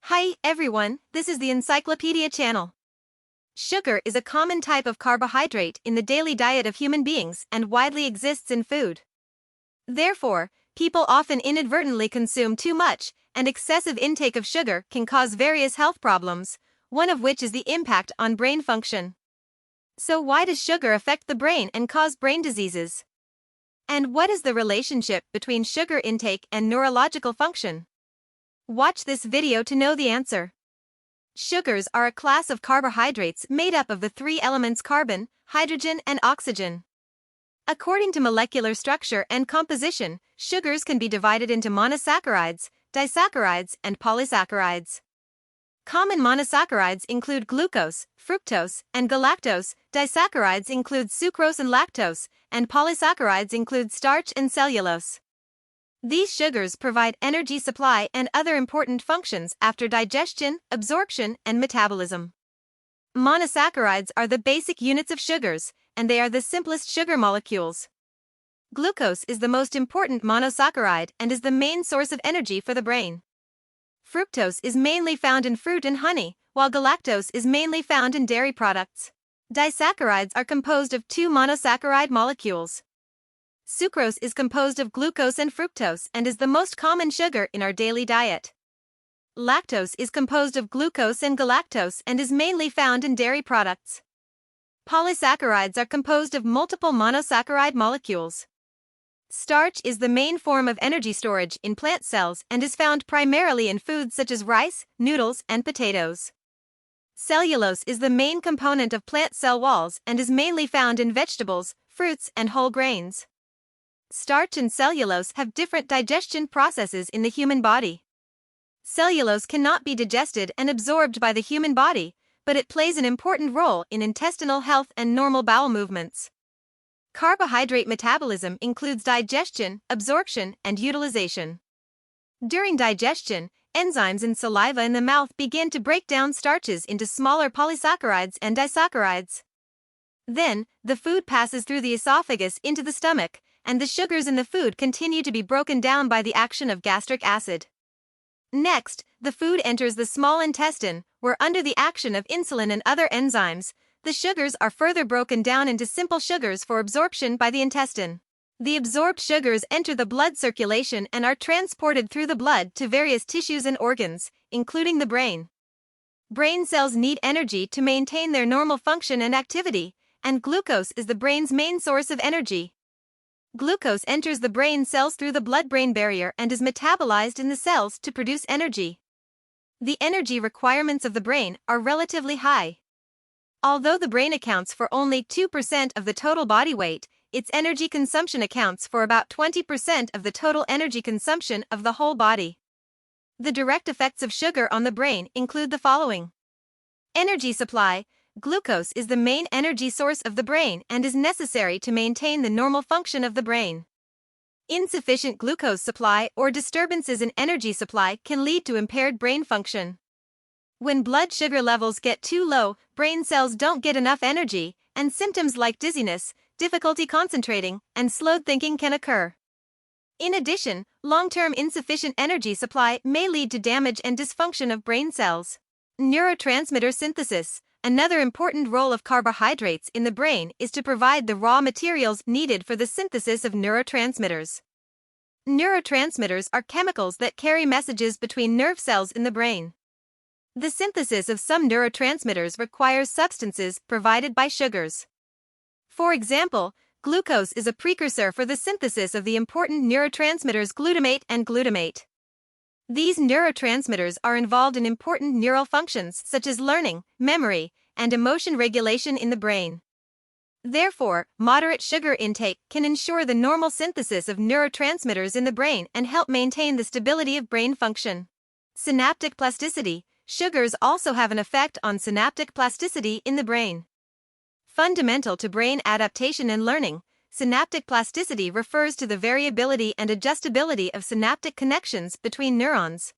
Hi, everyone, this is the Encyclopedia channel. Sugar is a common type of carbohydrate in the daily diet of human beings and widely exists in food. Therefore, people often inadvertently consume too much, and excessive intake of sugar can cause various health problems, one of which is the impact on brain function. So why does sugar affect the brain and cause brain diseases? And what is the relationship between sugar intake and neurological function? Watch this video to know the answer. Sugars are a class of carbohydrates made up of the three elements carbon, hydrogen, and oxygen. According to molecular structure and composition, sugars can be divided into monosaccharides, disaccharides, and polysaccharides. Common monosaccharides include glucose, fructose, and galactose, disaccharides include sucrose and lactose, and polysaccharides include starch and cellulose. These sugars provide energy supply and other important functions after digestion, absorption, and metabolism. Monosaccharides are the basic units of sugars, and they are the simplest sugar molecules. Glucose is the most important monosaccharide and is the main source of energy for the brain. Fructose is mainly found in fruit and honey, while galactose is mainly found in dairy products. Disaccharides are composed of two monosaccharide molecules. Sucrose is composed of glucose and fructose and is the most common sugar in our daily diet. Lactose is composed of glucose and galactose and is mainly found in dairy products. Polysaccharides are composed of multiple monosaccharide molecules. Starch is the main form of energy storage in plant cells and is found primarily in foods such as rice, noodles, and potatoes. Cellulose is the main component of plant cell walls and is mainly found in vegetables, fruits, and whole grains. Starch and cellulose have different digestion processes in the human body. Cellulose cannot be digested and absorbed by the human body, but it plays an important role in intestinal health and normal bowel movements. Carbohydrate metabolism includes digestion, absorption, and utilization. During digestion, enzymes in saliva in the mouth begin to break down starches into smaller polysaccharides and disaccharides. Then, the food passes through the esophagus into the stomach, and the sugars in the food continue to be broken down by the action of gastric acid. Next, the food enters the small intestine, where under the action of insulin and other enzymes, the sugars are further broken down into simple sugars for absorption by the intestine. The absorbed sugars enter the blood circulation and are transported through the blood to various tissues and organs, including the brain. Brain cells need energy to maintain their normal function and activity, and glucose is the brain's main source of energy. Glucose enters the brain cells through the blood-brain barrier and is metabolized in the cells to produce energy. The energy requirements of the brain are relatively high. Although the brain accounts for only 2% of the total body weight, its energy consumption accounts for about 20% of the total energy consumption of the whole body. The direct effects of sugar on the brain include the following. Energy supply. Glucose is the main energy source of the brain and is necessary to maintain the normal function of the brain. Insufficient glucose supply or disturbances in energy supply can lead to impaired brain function. When blood sugar levels get too low, brain cells don't get enough energy, and symptoms like dizziness, difficulty concentrating, and slowed thinking can occur. In addition, long-term insufficient energy supply may lead to damage and dysfunction of brain cells. Neurotransmitter synthesis. Another important role of carbohydrates in the brain is to provide the raw materials needed for the synthesis of neurotransmitters. Neurotransmitters are chemicals that carry messages between nerve cells in the brain. The synthesis of some neurotransmitters requires substances provided by sugars. For example, glucose is a precursor for the synthesis of the important neurotransmitters glutamate and glutamate. These neurotransmitters are involved in important neural functions such as learning, memory, and emotion regulation in the brain. Therefore, moderate sugar intake can ensure the normal synthesis of neurotransmitters in the brain and help maintain the stability of brain function. Synaptic plasticity. Sugars also have an effect on synaptic plasticity in the brain. Fundamental to brain adaptation and learning, synaptic plasticity refers to the variability and adjustability of synaptic connections between neurons.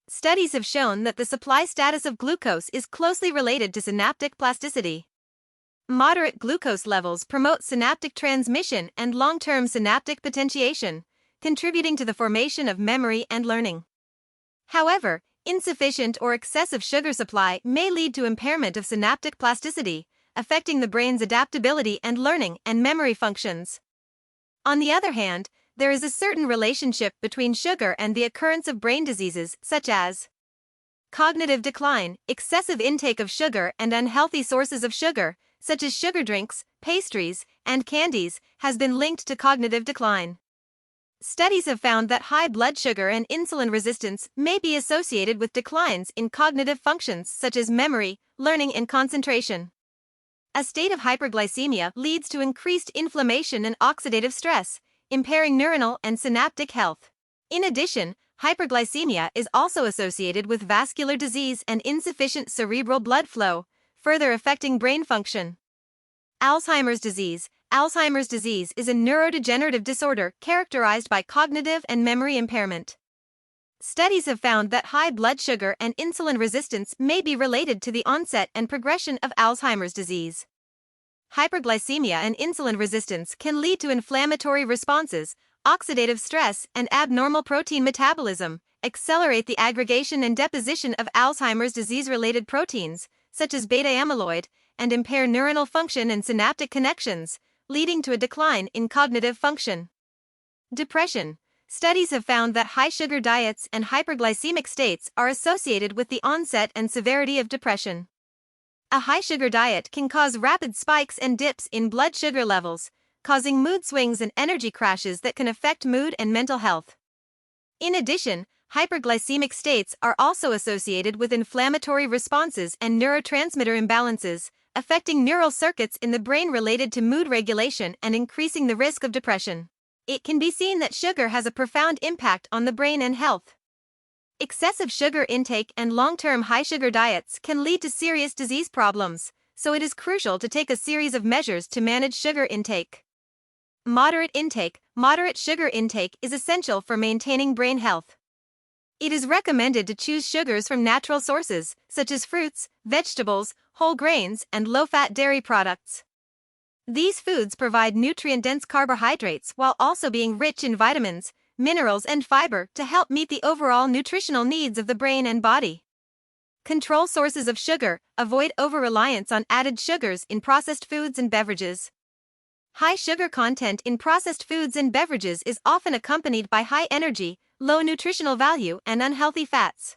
Studies have shown that the supply status of glucose is closely related to synaptic plasticity. Moderate glucose levels promote synaptic transmission and long-term synaptic potentiation, contributing to the formation of memory and learning. However, Insufficient or excessive sugar supply may lead to impairment of synaptic plasticity, affecting the brain's adaptability and learning and memory functions. On the other hand, there is a certain relationship between sugar and the occurrence of brain diseases such as cognitive decline. Excessive intake of sugar and unhealthy sources of sugar, such as sugar drinks, pastries, and candies, has been linked to cognitive decline. Studies have found that high blood sugar and insulin resistance may be associated with declines in cognitive functions such as memory, learning, and concentration. A state of hyperglycemia leads to increased inflammation and oxidative stress, impairing neuronal and synaptic health. In addition, hyperglycemia is also associated with vascular disease and insufficient cerebral blood flow, further affecting brain function. Alzheimer's disease. Alzheimer's disease is a neurodegenerative disorder characterized by cognitive and memory impairment. Studies have found that high blood sugar and insulin resistance may be related to the onset and progression of Alzheimer's disease. Hyperglycemia and insulin resistance can lead to inflammatory responses, oxidative stress, and abnormal protein metabolism, accelerate the aggregation and deposition of Alzheimer's disease-related proteins, such as beta-amyloid, and impair neuronal function and synaptic connections, leading to a decline in cognitive function. Depression. Studies have found that high sugar diets and hyperglycemic states are associated with the onset and severity of depression. A high sugar diet can cause rapid spikes and dips in blood sugar levels, causing mood swings and energy crashes that can affect mood and mental health. In addition, hyperglycemic states are also associated with inflammatory responses and neurotransmitter imbalances, affecting neural circuits in the brain related to mood regulation and increasing the risk of depression. It can be seen that sugar has a profound impact on the brain and health. Excessive sugar intake and long-term high-sugar diets can lead to serious disease problems, so it is crucial to take a series of measures to manage sugar intake. Moderate intake. Moderate sugar intake is essential for maintaining brain health. It is recommended to choose sugars from natural sources, such as fruits, vegetables, whole grains, and low-fat dairy products. These foods provide nutrient-dense carbohydrates while also being rich in vitamins, minerals, and fiber to help meet the overall nutritional needs of the brain and body. Control sources of sugar. Avoid over-reliance on added sugars in processed foods and beverages. High sugar content in processed foods and beverages is often accompanied by high energy, low nutritional value, and unhealthy fats.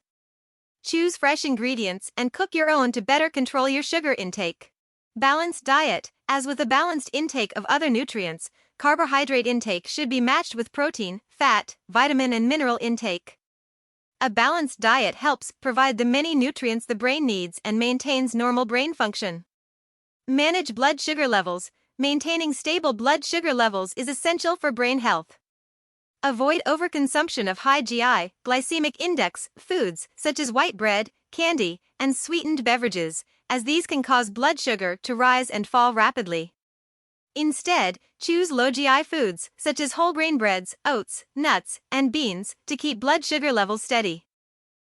Choose fresh ingredients and cook your own to better control your sugar intake. Balanced diet. As with a balanced intake of other nutrients, carbohydrate intake should be matched with protein, fat, vitamin, and mineral intake. A balanced diet helps provide the many nutrients the brain needs and maintains normal brain function. Manage blood sugar levels. Maintaining stable blood sugar levels is essential for brain health. Avoid overconsumption of high GI, glycemic index, foods such as white bread, candy, and sweetened beverages, as these can cause blood sugar to rise and fall rapidly. Instead, choose low GI foods such as whole grain breads, oats, nuts, and beans to keep blood sugar levels steady.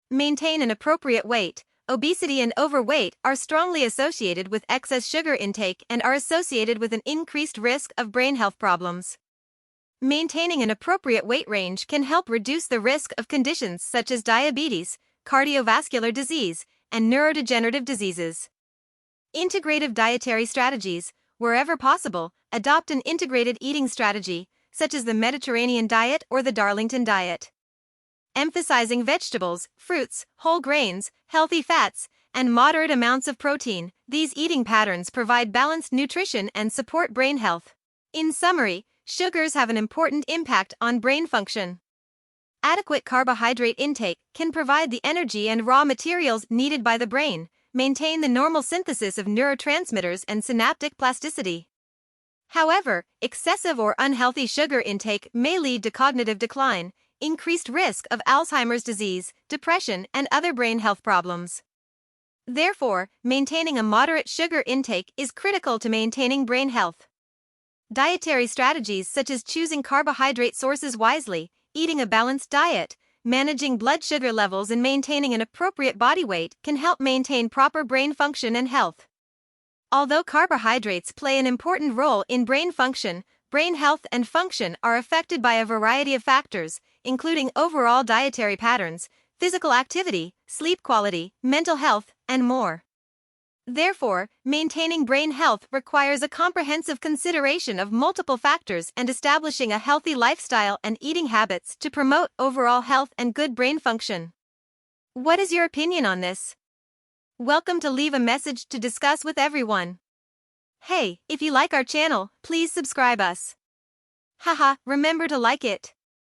Maintain an appropriate weight. Obesity and overweight are strongly associated with excess sugar intake and are associated with an increased risk of brain health problems. Maintaining an appropriate weight range can help reduce the risk of conditions such as diabetes, cardiovascular disease, and neurodegenerative diseases. Integrative dietary strategies. Wherever possible, adopt an integrated eating strategy, such as the Mediterranean diet or the Darlington diet. Emphasizing vegetables, fruits, whole grains, healthy fats, and moderate amounts of protein, these eating patterns provide balanced nutrition and support brain health. In summary, sugars have an important impact on brain function. Adequate carbohydrate intake can provide the energy and raw materials needed by the brain, maintain the normal synthesis of neurotransmitters and synaptic plasticity. However, excessive or unhealthy sugar intake may lead to cognitive decline, increased risk of Alzheimer's disease, depression, and other brain health problems. Therefore, maintaining a moderate sugar intake is critical to maintaining brain health. Dietary strategies such as choosing carbohydrate sources wisely, eating a balanced diet, managing blood sugar levels, and maintaining an appropriate body weight can help maintain proper brain function and health. Although carbohydrates play an important role in brain function, brain health and function are affected by a variety of factors, including overall dietary patterns, physical activity, sleep quality, mental health, and more. Therefore, maintaining brain health requires a comprehensive consideration of multiple factors and establishing a healthy lifestyle and eating habits to promote overall health and good brain function. What is your opinion on this? Welcome to leave a message to discuss with everyone. Hey, if you like our channel, please subscribe us. Haha, remember to like it.